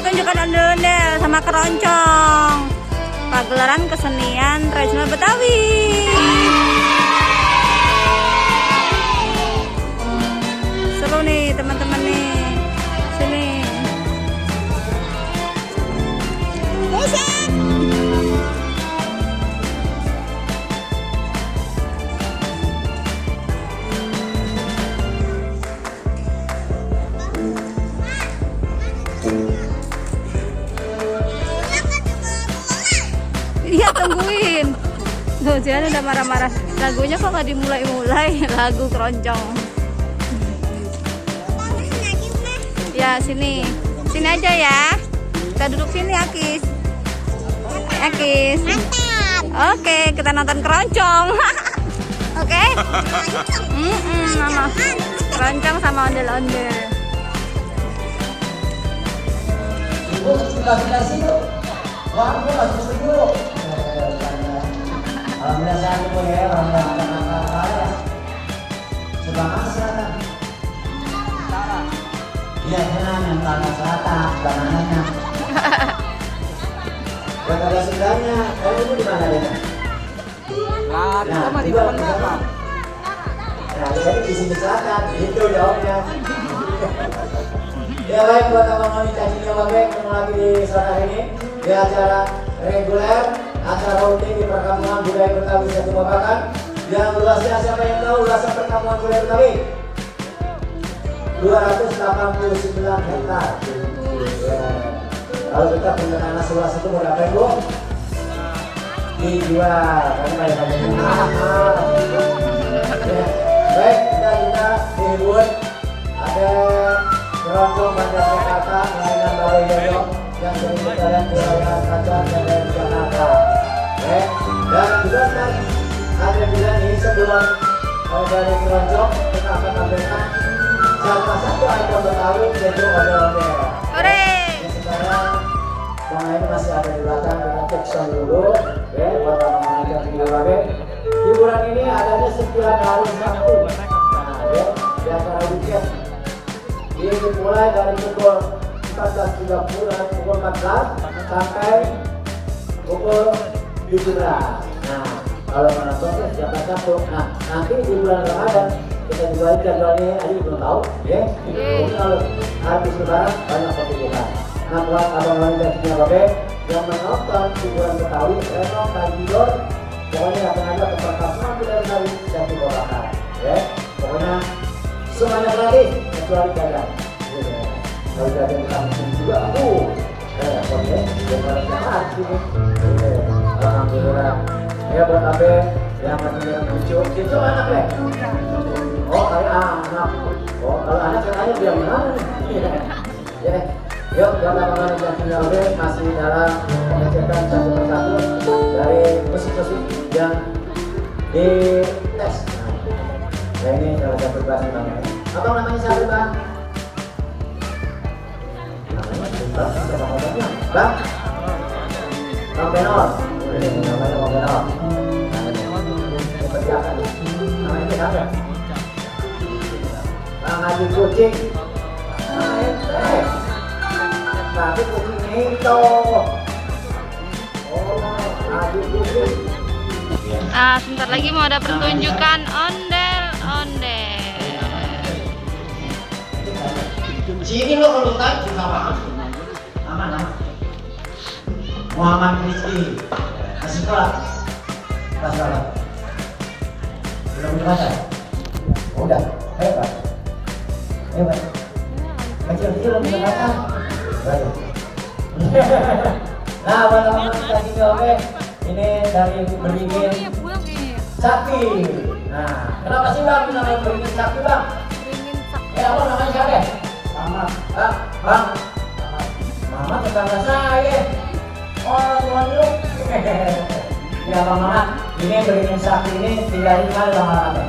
pertunjukan ondel-ondel sama keroncong. Pagelaran kesenian tradisional Betawi. Seru nih teman-teman nih. Sini. Iya, tungguin. Tuh, Jihan udah marah-marah. Lagunya kok nggak dimulai-mulai? Lagu keroncong. Ya, sini. Sini aja ya. Kita duduk sini, Akis. Akis. Oke, kita nonton keroncong. Oke? Mama. Keroncong sama ondel-ondel. Ibu, sebelah sini. Wah, aku masih setuju. Alhamdulillah sehat ibu ya, alhamdulillah ya. Sebelah mana selatan? Utara. Iya, tenang yang tanah selatan, sebelah mananya. Gak ada sebelahnya. Kamu ibu di mana dia? Nah, sama di depan bapak. Nah, jadi di sini selatan, itu jawabnya. Ya baik, buat abang-abang cacinya bapak, ketemu lagi di sore hari ini di acara reguler, acara rutin di Perkampungan Budaya Betawi Satu Babakan. Yang luasnya siapa yang tahu luasan Perkampungan Budaya Betawi? 289 hektar. Ya. Kalau kita punya tanah seluas itu mau dapat bu? Dijual, karena banyak mahal. Ya. Baik, kita juga dihibur ada keroncong Bandar Jakarta mainan Bapak Yoyo yang sering kita lihat di layar kaca dan Jakarta. Dan juga kan ada juga nih sebelum dari keroncong kita akan tampilkan salah satu item Betawi yaitu ondel-ondel. Sekarang Bang ini masih ada di belakang, kita cek sound dulu. Buat teman-teman yang video babe. Hiburan ini adanya setiap hari Sabtu. Nah, di acara weekend. Ini dimulai dari pukul 14.30 dan pukul 14 sampai pukul 17. Nah, kalau menonton siapa satu. Nah, nanti di bulan Ramadan kita juga jadwalnya aja belum tahu, ya. Mungkin kalau habis lebaran banyak pertunjukan. Nah, buat abang-abang dan cincin babe yang menonton hiburan Betawi, renong dan tidur, pokoknya datang aja ke Perkampungan Budaya Betawi Satu Babakan, ya. Pokoknya semuanya gratis kecuali jajan. Kalau jajan kita mungkin juga, pokoknya jangan jangan sini. Alhamdulillah. Ya buat abe yang menunjukkan cucu anak ya. Oh kayak anak. Oh kalau anak caranya dia mana nih? Ya. Yuk buat abang-abang yang punya abe masih dalam pengecekan satu persatu dari musik-musik yang di tes. Nah ini salah satu bahasa bang. Abang namanya siapa bang? Bang? Bang Benol. Namanya Bang Benol. Seperti apa nih? Namanya siapa? Bang Haji Kucing. Tapi kucing itu. Oh, Haji Kucing. Ah, sebentar lagi mau ada pertunjukan ondel-ondel. Sini lo kalau tahu juga aman. Muhammad Rizki masih sekolah kelas berapa? Belum berapa? Udah hebat kecil-kecil belum berapa? Nah teman-teman kita tinggal ini dari Beringin Sakti. Nah kenapa sih bang namanya Beringin Sakti bang? Apa namanya siapa? Bang Mama tetangga saya. Oh, tuan lu. Ya, Bang Mamat, ini Beringin Sakti ini tinggal di mana Bang Mamat?